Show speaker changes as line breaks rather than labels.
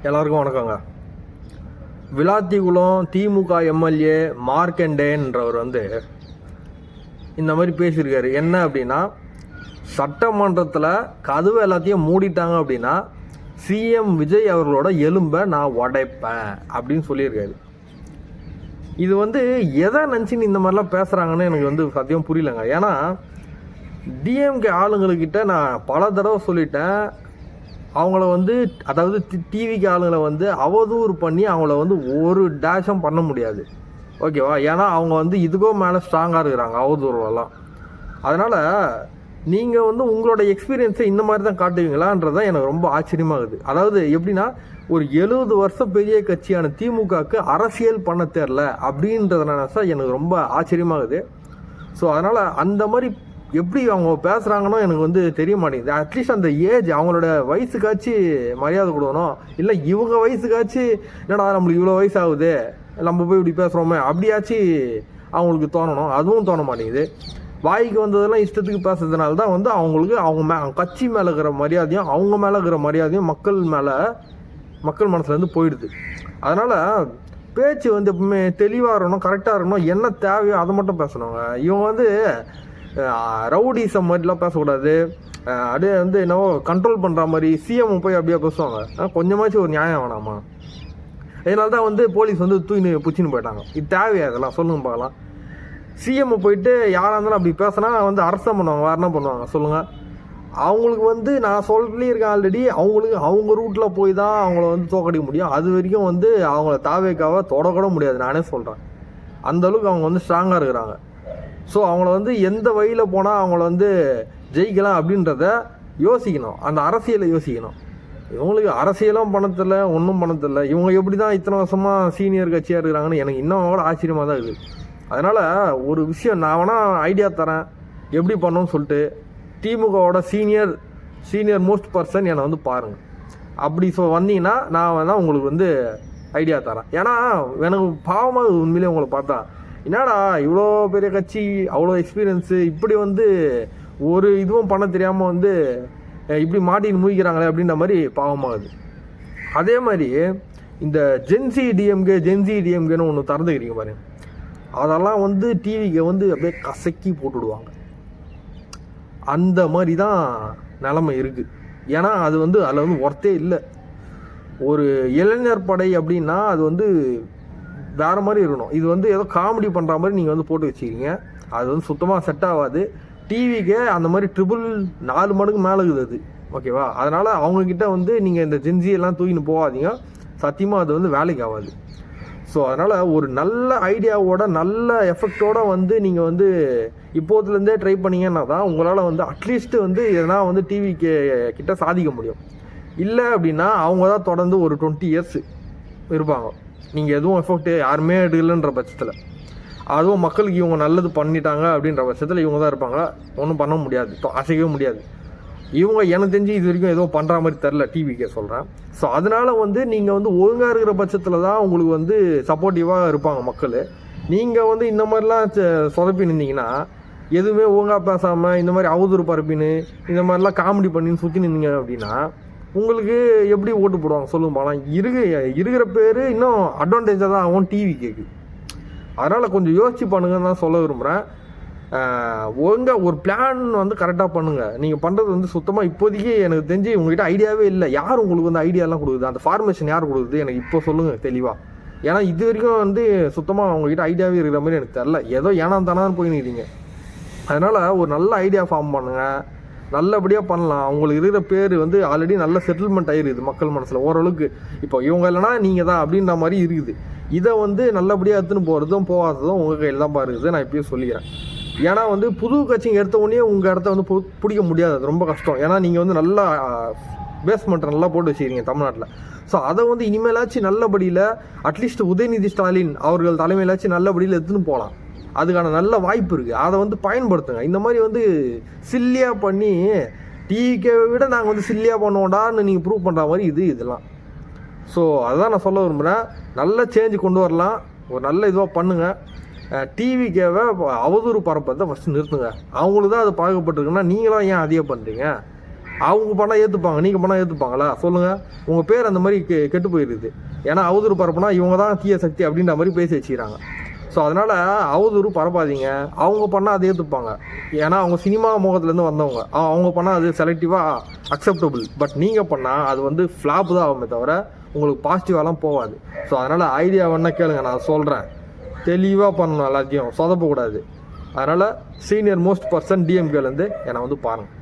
எல்லாருக்கும் வணக்கங்க. விளாத்திகுளம் திமுக எம்எல்ஏ மார்க்கண்டேன்றவர் இந்த மாதிரி பேசியிருக்காரு. என்ன அப்படின்னா, சட்டமன்றத்தில் கதவு எல்லாத்தையும் மூடிட்டாங்க அப்படின்னா சிஎம் விஜய் அவர்களோட எலும்பை நான் உடைப்பேன் அப்படின்னு சொல்லியிருக்காரு. இது எதை நினச்சின்னு இந்த மாதிரிலாம் பேசுகிறாங்கன்னு எனக்கு சத்தியம் புரியலங்க. ஏன்னா டிஎம்கே ஆளுங்கக்கிட்ட நான் பல தடவை சொல்லிட்டேன், அவங்கள அதாவது டிவிக்கு ஆளுங்களை அவதூறு பண்ணி அவங்கள ஒரு டேஷும் பண்ண முடியாது, ஓகேவா? ஏன்னா அவங்க இதுக்கோ மேலே ஸ்ட்ராங்காக இருக்கிறாங்க அவதூறுவெல்லாம். அதனால் நீங்கள் உங்களோட எக்ஸ்பீரியன்ஸை இந்த மாதிரி தான் காட்டுவீங்களான்றதான் எனக்கு ரொம்ப ஆச்சரியமாகுது. அதாவது எப்படின்னா, ஒரு 70 வருஷம் பெரிய கட்சியான திமுகவுக்கு அரசியல் பண்ண தெரில அப்படின்றதுனால தான் எனக்கு ரொம்ப ஆச்சரியமாகுது. ஸோ அதனால் அந்த மாதிரி எப்படி அவங்க பேசுகிறாங்கன்னு எனக்கு தெரிய மாட்டேங்குது. அட்லீஸ்ட் அந்த ஏஜ், அவங்களோட வயசுக்காச்சு மரியாதை கொடுக்கணும். இல்லை இவங்க வயசுக்காச்சு என்னடா நம்மளுக்கு இவ்வளோ வயசு ஆகுது, நம்ம போய் இப்படி பேசுகிறோமே அப்படியாச்சு அவங்களுக்கு தோணணும். அதுவும் தோண மாட்டேங்குது. வாய்க்கு வந்ததெல்லாம் இஷ்டத்துக்கு பேசுறதுனால தான் அவங்களுக்கு அவங்க கட்சி மேலே இருக்கிற மரியாதையும் அவங்க மேலே இருக்கிற மரியாதையும் மக்கள் மனசுலேருந்து போயிடுது. அதனால் பேச்சு எப்பவுமே தெளிவாக இருக்கணும், கரெக்டாக இருக்கணும். என்ன தேவையோ அதை மட்டும் பேசணுங்க. இவங்க ரவுடிசம் மாதிரிலாம் பேசக்கூடாது. அப்படியே என்னவோ கண்ட்ரோல் பண்ணுற மாதிரி சிஎம் போய் அப்படியே பேசுவாங்க. கொஞ்சமாச்சும் ஒரு நியாயம் வேணாமா? இதனால தான் போலீஸ் தூக்கின்னு பிடிச்சின்னு போயிட்டாங்க. இது தேவையா? இதெல்லாம் சொல்லுங்க பார்க்கலாம். சிஎம் போயிட்டு யாராக இருந்தாலும் அப்படி பேசினா அரசம் பண்ணுவாங்க, வேறு என்ன பண்ணுவாங்க சொல்லுங்கள்? அவங்களுக்கு நான் சொல்லியிருக்கேன் ஆல்ரெடி, அவங்க ரூட்டில் போய் தான் அவங்கள தோக்கடிக்க முடியும். அது வரைக்கும் அவங்கள தாவேக்காவை தொடக்கூட முடியாது, நானே சொல்கிறேன். அந்தளவுக்கு அவங்க ஸ்ட்ராங்காக இருக்கிறாங்க. ஸோ அவங்கள எந்த வழியில் போனால் அவங்கள ஜெயிக்கலாம் அப்படின்றத யோசிக்கணும், அந்த அரசியலை யோசிக்கணும். இவங்களுக்கு அரசியலும் பணத்தில் ஒன்றும் பணத்தில் இவங்க எப்படி தான் இத்தனை வருஷமாக சீனியர் கட்சியாக இருக்கிறாங்கன்னு எனக்கு இன்னும் கூட ஆச்சரியமாக தான் இருக்குது. அதனால் ஒரு விஷயம் நான் வேணால் ஐடியா தரேன் எப்படி பண்ணணும்னு சொல்லிட்டு. திமுகவோட சீனியர் மோஸ்ட் பர்சன் என்னை பாருங்கள். அப்படி வந்தீங்கன்னா நான் வேணால் உங்களுக்கு ஐடியா தரேன். ஏன்னா எனக்கு பாவமாக உண்மையிலே உங்களை பார்த்தா, என்னடா இவ்வளோ பெரிய கட்சி, அவ்வளோ எக்ஸ்பீரியன்ஸு, இப்படி ஒரு இதுவும் பண்ண தெரியாமல் இப்படி மாட்டின்னு மூழ்கிறாங்களே அப்படின்ற மாதிரி பாவமாகுது. அதே மாதிரி இந்த ஜென்சி டிஎம்கேன்னு ஒன்று திறந்துக்கிறீங்க பாருங்க, அதெல்லாம் டிவிக்கு அப்படியே கசக்கி போட்டுடுவாங்க. அந்த மாதிரி தான் நிலைமை இருக்குது. ஏன்னா அது அதில் ஒர்த்தே இல்லை. ஒரு இளைஞர் படை அப்படின்னா அது வேறு மாதிரி இருக்கணும். இது ஏதோ காமெடி பண்ணுற மாதிரி நீங்கள் போட்டு வச்சுக்கிங்க. அது சுத்தமாக செட் ஆகாது. டிவிக்கே அந்த மாதிரி 4 மடங்கு மேலே இருக்குது அது, ஓகேவா? அதனால் அவங்கக்கிட்ட நீங்கள் இந்த ஜென்சியெல்லாம் தூக்கின்னு போகாதீங்க. சத்தியமாக அது வேலைக்கு ஆகாது. ஸோ அதனால் ஒரு நல்ல ஐடியாவோட நல்ல எஃபெக்டோட நீங்கள் இப்போதுலேருந்தே ட்ரை பண்ணிங்கன்னா தான் உங்களால் அட்லீஸ்ட்டு எதனா டிவிக்கு கிட்ட சாதிக்க முடியும். இல்லை அப்படின்னா அவங்க தான் தொடர்ந்து ஒரு 20 இயர்ஸ் இருப்பாங்க. நீங்கள் எதுவும் எஃபெக்ட் யாருமே எடுக்கலைன்ற பட்சத்தில், அதுவும் மக்களுக்கு இவங்க நல்லது பண்ணிட்டாங்க அப்படின்ற பட்சத்தில் இவங்க தான் இருப்பாங்க. ஒன்றும் பண்ண முடியாது, அசைக்கவே முடியாது. இவங்க எனக்கு தெரிஞ்சு இது வரைக்கும் எதுவும் பண்ணுற மாதிரி தெரில, டிவிக்கே சொல்கிறேன். ஸோ அதனால் நீங்கள் ஒழுங்காக இருக்கிற பட்சத்தில் தான் உங்களுக்கு சப்போர்ட்டிவாக இருப்பாங்க மக்கள். நீங்கள் இந்த மாதிரிலாம் சொதப்பி நின்றீங்கன்னா, எதுவுமே ஒழுங்காக பேசாமல் இந்த மாதிரி அவதூறு பரப்பின்னு இந்த மாதிரிலாம் காமெடி பண்ணின்னு சுற்றி நின்றீங்க அப்படின்னா உங்களுக்கு எப்படி ஓட்டு போடுவாங்க சொல்லுங்க பார்க்கலாம்? இருக்கிற பேர் இன்னும் அட்வான்டேஜாக தான் ஆகும் டிவி கேக்கு. அதனால் கொஞ்சம் யோசிச்சு பண்ணுங்கன்னு தான் சொல்ல விரும்புகிறேன். ஒழுங்காக ஒரு பிளான் கரெக்டாக பண்ணுங்கள். நீங்கள் பண்ணுறது சுத்தமாக இப்போதைக்கு எனக்கு தெரிஞ்சு உங்கள்கிட்ட ஐடியாவே இல்லை. யார் உங்களுக்கு ஐடியாலாம் கொடுக்குது? அந்த ஃபார்மேஷன் யார் கொடுக்குது எனக்கு இப்போ சொல்லுங்கள் தெளிவாக. ஏன்னா இது வரைக்கும் சுத்தமாக உங்கள்கிட்ட ஐடியாவே இருக்கிற மாதிரி எனக்கு தெரில. ஏதோ ஏனா தானான்னு போய் நிற்கிறீங்க. அதனால் ஒரு நல்ல ஐடியா ஃபார்ம் பண்ணுங்கள், நல்லபடியாக பண்ணலாம். அவங்களுக்கு இருக்கிற பேர் ஆல்ரெடி நல்ல செட்டில்மெண்ட் ஆகிருக்குது மக்கள் மனசில் ஓரளவுக்கு. இப்போ இவங்க இல்லைனா நீங்கள் தான் அப்படின்ற மாதிரி இருக்குது. இதை நல்லபடியாக எடுத்துன்னு போகிறதும் போகாததும் உங்கள் கையில் தான் பாருக்குது. நான் இப்பயே சொல்லிக்கிறேன். ஏன்னா புது கட்சிங்க எடுத்த உடனே உங்கள் இடத்த பிடிக்க முடியாது, அது ரொம்ப கஷ்டம். ஏன்னா நீங்கள் நல்லா பேஸ்மெண்ட்டை நல்லா போட்டு வச்சுக்கிறீங்க தமிழ்நாட்டில். ஸோ அதை இனிமேலாச்சும் நல்லபடியில் அட்லீஸ்ட் உதயநிதி ஸ்டாலின் அவர்கள் தலைமையிலாச்சும் நல்லபடியில் எடுத்துன்னு போகலாம். அதுக்கான நல்ல வாய்ப்பு இருக்குது. அதை பயன்படுத்துங்க. இந்த மாதிரி சில்லியாக பண்ணி டிவிக்கே விட நாங்கள் சில்லியாக பண்ணுவோண்டான்னு நீங்கள் ப்ரூவ் பண்ணுற மாதிரி இதெல்லாம். ஸோ அதுதான் நான் சொல்ல விரும்புகிறேன். நல்ல சேஞ்ச் கொண்டு வரலாம், ஒரு நல்ல இதுவாக பண்ணுங்கள். டிவிக்கேவை அவதூறு பரப்பதை ஃபஸ்ட்டு நிறுத்துங்க. அவங்களுக்கு தான் அது பாதிக்கப்பட்டிருக்குன்னா நீங்களாம் ஏன் அதிகம் பண்ணுறீங்க? அவங்க பண்ணால் ஏற்றுப்பாங்க, நீங்கள் பண்ணால் ஏற்றுப்பாங்களா சொல்லுங்கள்? உங்கள் பேர் அந்த மாதிரி கெட்டு போயிடுது. ஏன்னா அவதூறு பரப்புனா இவங்க தான் தீய சக்தி அப்படின்ற மாதிரி பேசி வச்சுக்கிறாங்க. ஸோ அதனால் அவதூறு பரப்பாதீங்க. அவங்க பண்ணால் அதை ஏற்றுப்பாங்க, ஏன்னா அவங்க சினிமா முகத்துலேருந்து வந்தவங்க. அவங்க பண்ணால் அது செலக்டிவாக அக்செப்டபுள். பட் நீங்கள் பண்ணால் அது வந்து ஃப்ளாப் தான் ஆகுமே தவிர உங்களுக்கு பாசிட்டிவாலாம் போகாது. ஸோ அதனால் ஐடியா வேணா கேளுங்க, நான் சொல்கிறேன். தெளிவாக பண்ணணும், எல்லாத்தையும் சொதப்பக்கூடாது. அதனால் சீனியர் மோஸ்ட் பர்சன் டிஎம்கேலேருந்து என்னை வந்து பாருங்கள்.